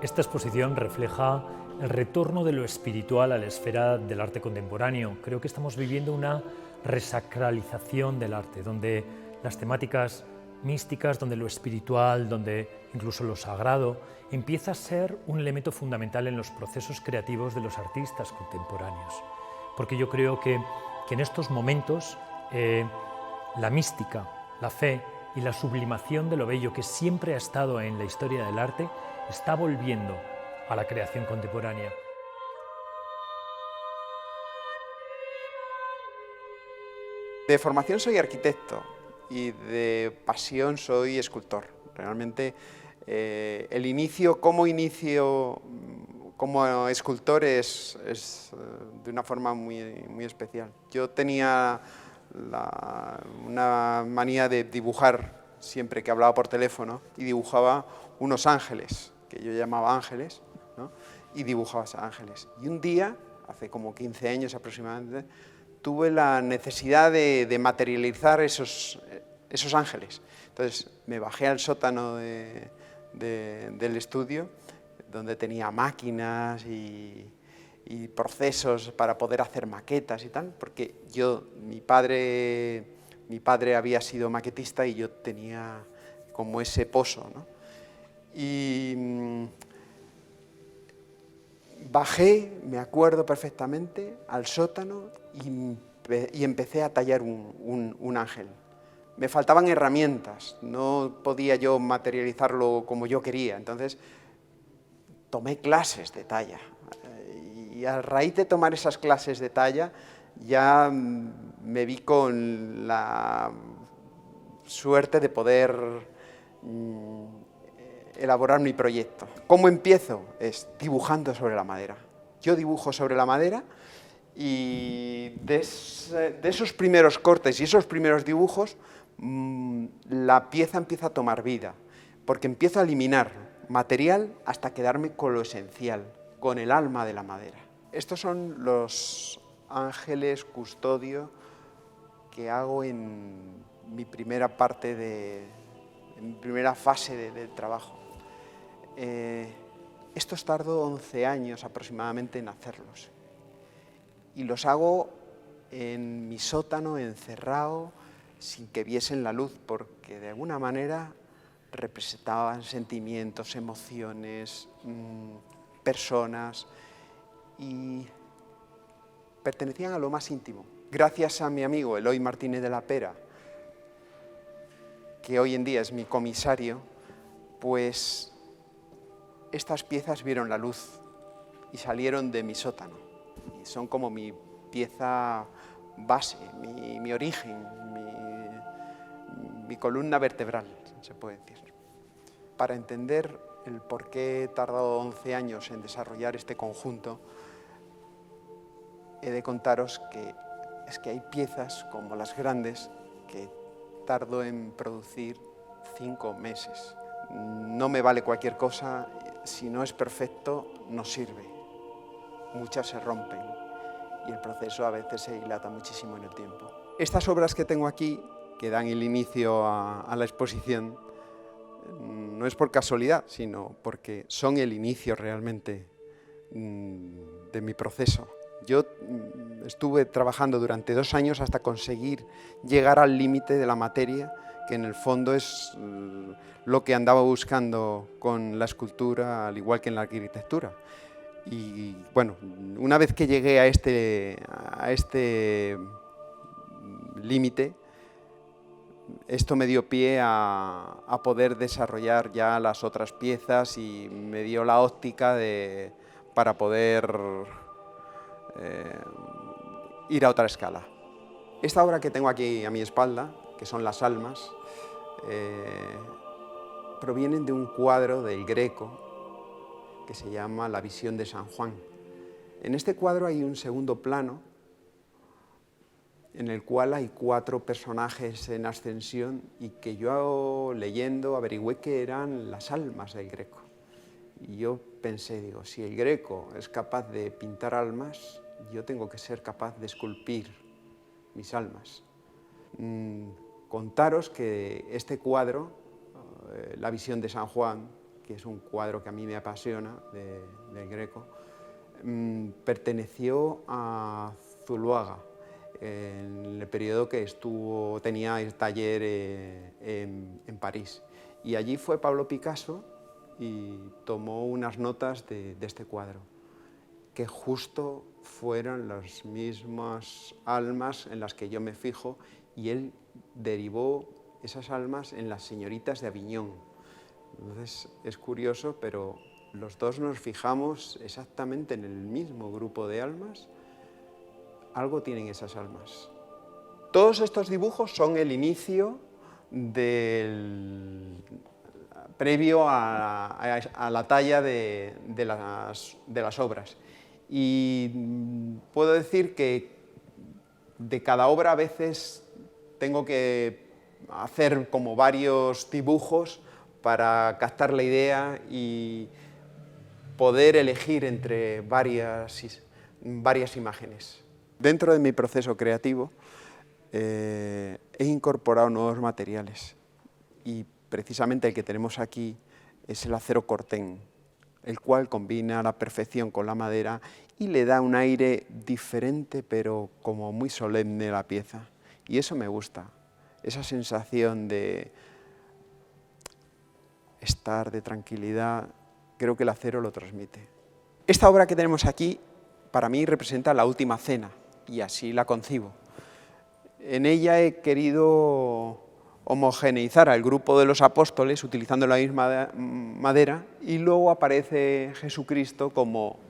Esta exposición refleja el retorno de lo espiritual a la esfera del arte contemporáneo. Creo que estamos viviendo una resacralización del arte, donde las temáticas místicas, donde lo espiritual, donde incluso lo sagrado, empieza a ser un elemento fundamental en los procesos creativos de los artistas contemporáneos. Porque yo creo que en estos momentos la mística, la fe y la sublimación de lo bello que siempre ha estado en la historia del arte está volviendo a la creación contemporánea. De formación soy arquitecto y de pasión soy escultor. Realmente el inicio como escultor es de una forma muy especial. Yo tenía una manía de dibujar siempre que hablaba por teléfono y dibujaba unos ángeles, que yo llamaba ángeles, ¿no? Y dibujaba ángeles. Y un día, hace como 15 años aproximadamente, tuve la necesidad de materializar esos ángeles. Entonces me bajé al sótano del estudio, donde tenía máquinas y procesos para poder hacer maquetas y tal, porque mi padre había sido maquetista y yo tenía como ese pozo, ¿no? Y bajé, me acuerdo perfectamente, al sótano y empecé a tallar un ángel. Me faltaban herramientas, no podía yo materializarlo como yo quería, entonces tomé clases de talla. Y a raíz de tomar esas clases de talla, ya me vi con la suerte de poder elaborar mi proyecto. ¿Cómo empiezo? Es dibujando sobre la madera. Yo dibujo sobre la madera y de esos primeros cortes y esos primeros dibujos, la pieza empieza a tomar vida, porque empiezo a eliminar material hasta quedarme con lo esencial, con el alma de la madera. Estos son los ángeles custodio que hago en mi primera parte en mi primera fase del trabajo. Estos tardo 11 años aproximadamente en hacerlos. Y los hago en mi sótano, encerrado, sin que viesen la luz, porque de alguna manera representaban sentimientos, emociones, personas, y pertenecían a lo más íntimo. Gracias a mi amigo Eloy Martínez de la Pera, que hoy en día es mi comisario, pues estas piezas vieron la luz y salieron de mi sótano. Y son como mi pieza base, mi origen, mi columna vertebral, se puede decir. Para entender el por qué he tardado 11 años en desarrollar este conjunto, he de contaros que es que hay piezas como las grandes que tardo en producir 5 meses. No me vale cualquier cosa, si no es perfecto no sirve. Muchas se rompen y el proceso a veces se dilata muchísimo en el tiempo. Estas obras que tengo aquí, que dan el inicio a la exposición, no es por casualidad, sino porque son el inicio realmente de mi proceso. Yo estuve trabajando durante 2 años hasta conseguir llegar al límite de la materia, que en el fondo es lo que andaba buscando con la escultura, al igual que en la arquitectura. Y bueno, una vez que llegué a este límite, esto me dio pie a poder desarrollar ya las otras piezas y me dio la óptica para poder ir a otra escala. Esta obra que tengo aquí a mi espalda, que son las almas, provienen de un cuadro del Greco que se llama La visión de San Juan. En este cuadro hay un segundo plano en el cual hay 4 personajes en ascensión y que yo leyendo averigüé que eran las almas del Greco. Y yo pensé, digo, si el Greco es capaz de pintar almas, yo tengo que ser capaz de esculpir mis almas. contaros que este cuadro, La visión de San Juan, que es un cuadro que a mí me apasiona, del Greco, perteneció a Zuloaga, en el periodo que tenía el taller en París. Y allí fue Pablo Picasso y tomó unas notas de este cuadro, que justo fueron las mismas almas en las que yo me fijo, y él derivó esas almas en las señoritas de Aviñón. Entonces es curioso, pero los dos nos fijamos exactamente en el mismo grupo de almas. Algo tienen esas almas. Todos estos dibujos son el inicio previo a la talla de las obras. Y puedo decir que de cada obra a veces tengo que hacer como varios dibujos para captar la idea y poder elegir entre varias imágenes. Dentro de mi proceso creativo he incorporado nuevos materiales, y precisamente el que tenemos aquí es el acero corten, el cual combina a la perfección con la madera y le da un aire diferente, pero como muy solemne a la pieza. Y eso me gusta, esa sensación de estar, de tranquilidad, creo que el acero lo transmite. Esta obra que tenemos aquí, para mí, representa la última cena, y así la concibo. En ella he querido homogeneizar al grupo de los apóstoles utilizando la misma madera, y luego aparece Jesucristo como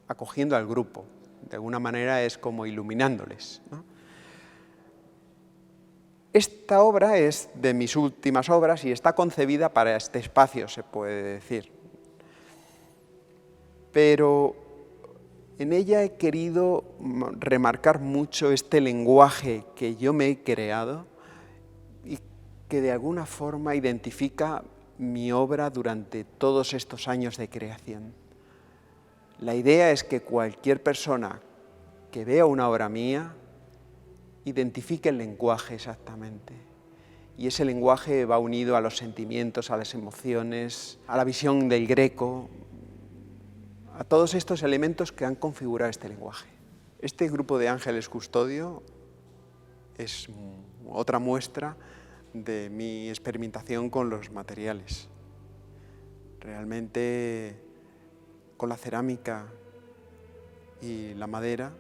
acogiendo al grupo. De alguna manera es como iluminándoles, ¿no? Esta obra es de mis últimas obras y está concebida para este espacio, se puede decir. Pero en ella he querido remarcar mucho este lenguaje que yo me he creado y que de alguna forma identifica mi obra durante todos estos años de creación. La idea es que cualquier persona que vea una obra mía identifique el lenguaje exactamente. Y ese lenguaje va unido a los sentimientos, a las emociones, a la visión del Greco, a todos estos elementos que han configurado este lenguaje. Este grupo de ángeles custodio es otra muestra de mi experimentación con los materiales. Realmente, con la cerámica y la madera,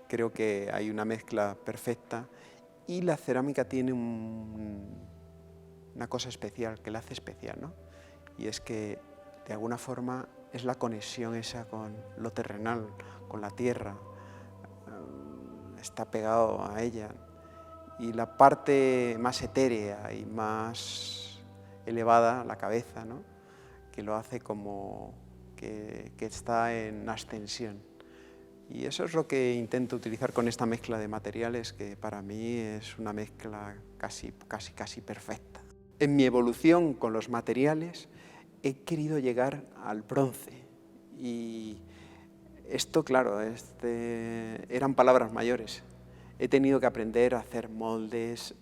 creo que hay una mezcla perfecta, y la cerámica tiene una cosa especial, que la hace especial, ¿no? Y es que, de alguna forma, es la conexión esa con lo terrenal, con la tierra, está pegado a ella. Y la parte más etérea y más elevada, la cabeza, ¿no?, que lo hace como que está en ascensión. Y eso es lo que intento utilizar con esta mezcla de materiales, que para mí es una mezcla casi perfecta. En mi evolución con los materiales he querido llegar al bronce, y esto, claro, eran palabras mayores. He tenido que aprender a hacer moldes,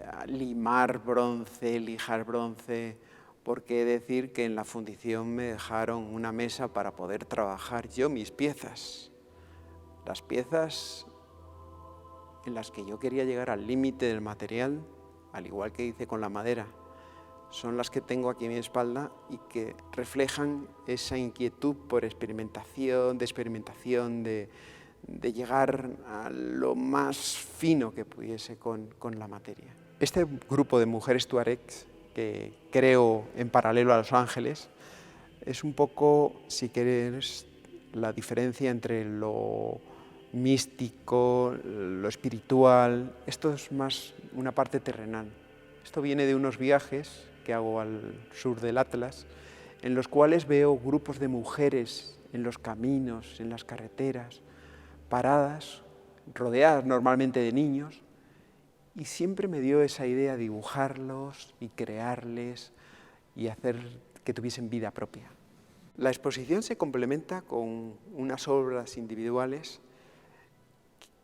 a limar bronce, lijar bronce, porque he de decir que en la fundición me dejaron una mesa para poder trabajar yo mis piezas. Las piezas en las que yo quería llegar al límite del material, al igual que hice con la madera, son las que tengo aquí a mi espalda y que reflejan esa inquietud por experimentación, de llegar a lo más fino que pudiese con la materia. Este grupo de mujeres tuaregs que creo en paralelo a los ángeles es un poco, si quieres, la diferencia entre lo místico, lo espiritual. Esto es más una parte terrenal. Esto viene de unos viajes que hago al sur del Atlas, en los cuales veo grupos de mujeres en los caminos, en las carreteras, paradas, rodeadas normalmente de niños, y siempre me dio esa idea de dibujarlos y crearles y hacer que tuviesen vida propia. La exposición se complementa con unas obras individuales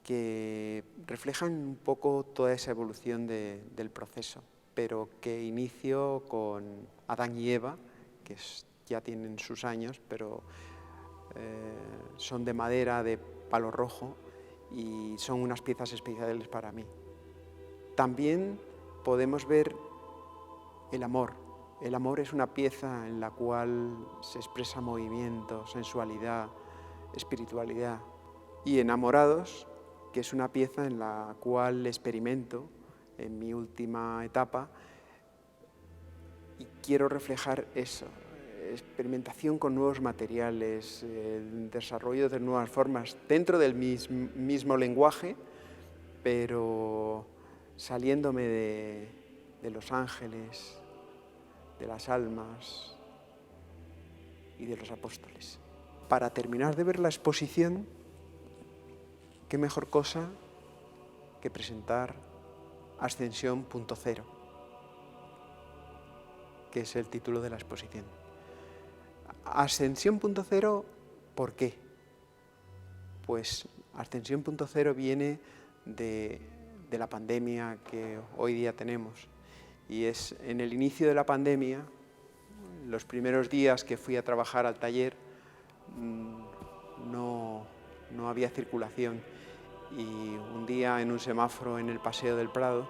que reflejan un poco toda esa evolución del proceso, pero que inicio con Adán y Eva, que ya tienen sus años, pero son de madera, de palo rojo, y son unas piezas especiales para mí. También podemos ver el amor. El amor es una pieza en la cual se expresa movimiento, sensualidad, espiritualidad. Y Enamorados, que es una pieza en la cual experimento en mi última etapa y quiero reflejar eso, experimentación con nuevos materiales, desarrollo de nuevas formas dentro del mismo lenguaje, pero saliéndome de los ángeles, de las almas y de los apóstoles. Para terminar de ver la exposición, qué mejor cosa que presentar Ascensión.0, que es el título de la exposición. Ascensión.0, ¿por qué? Pues Ascensión.0 viene de la pandemia que hoy día tenemos. Y es en el inicio de la pandemia, los primeros días que fui a trabajar al taller, no había circulación. Y un día en un semáforo en el Paseo del Prado,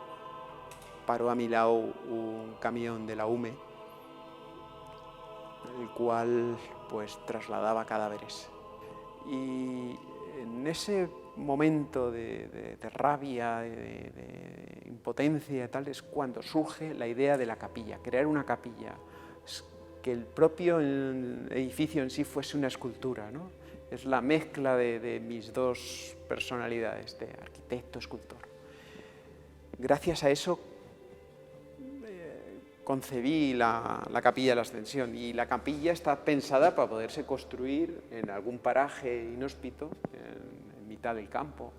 paró a mi lado un camión de la UME, el cual pues trasladaba cadáveres. Y en ese momento de rabia, de impotencia y tal, es cuando surge la idea de la capilla, crear una capilla, que el propio edificio en sí fuese una escultura, ¿no? Es la mezcla de mis dos personalidades, de arquitecto, escultor. Gracias a eso concebí la Capilla de la Ascensión, y la capilla está pensada para poderse construir en algún paraje inhóspito, en mitad del campo,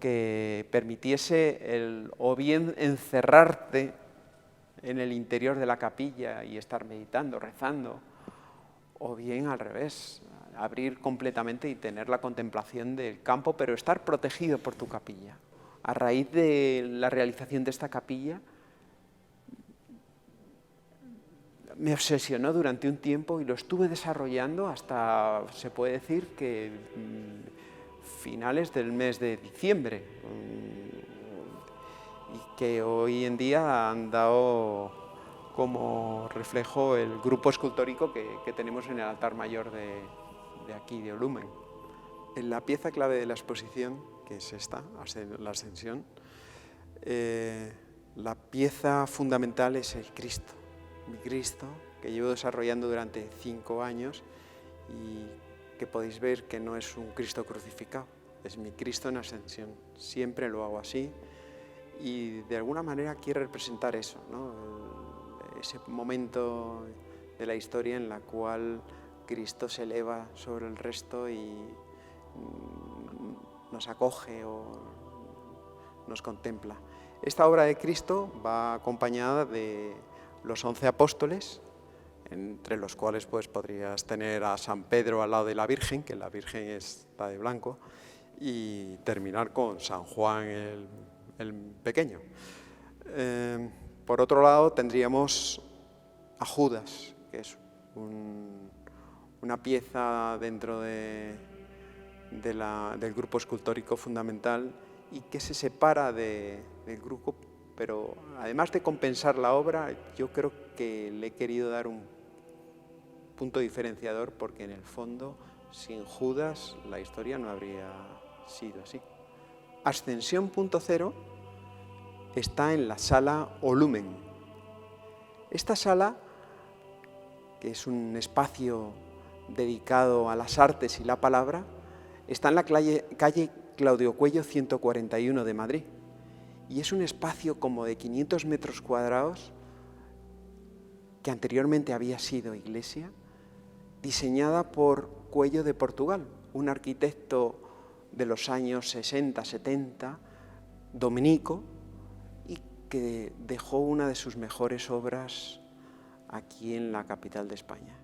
que permitiese o bien encerrarte en el interior de la capilla y estar meditando, rezando, o bien al revés, abrir completamente y tener la contemplación del campo, pero estar protegido por tu capilla. A raíz de la realización de esta capilla, me obsesionó durante un tiempo y lo estuve desarrollando hasta, se puede decir, que finales del mes de diciembre, y que hoy en día han dado como reflejo el grupo escultórico que tenemos en el altar mayor de aquí, de Olumen. En la pieza clave de la exposición, que es esta, la Ascensión, la pieza fundamental es el Cristo. Mi Cristo, que llevo desarrollando durante 5 años y que podéis ver que no es un Cristo crucificado, es mi Cristo en ascensión. Siempre lo hago así y de alguna manera quiero representar eso, ¿no? Ese momento de la historia en la cual Cristo se eleva sobre el resto y nos acoge o nos contempla. Esta obra de Cristo va acompañada de los 11 apóstoles, entre los cuales pues podrías tener a San Pedro al lado de la Virgen, que la Virgen está de blanco, y terminar con San Juan el Pequeño. Por otro lado tendríamos a Judas, que es una pieza dentro del grupo escultórico fundamental y que se separa del grupo, pero además de compensar la obra, yo creo que le he querido dar un punto diferenciador, porque en el fondo, sin Judas, la historia no habría sido así. Ascensión.0 está en la sala Olumen. Esta sala, que es un espacio dedicado a las artes y la palabra, está en la calle Claudio Cuello 141 de Madrid. Y es un espacio como de 500 metros cuadrados que anteriormente había sido iglesia, diseñada por Cuello de Portugal, un arquitecto de los años 60-70, dominico, y que dejó una de sus mejores obras aquí en la capital de España.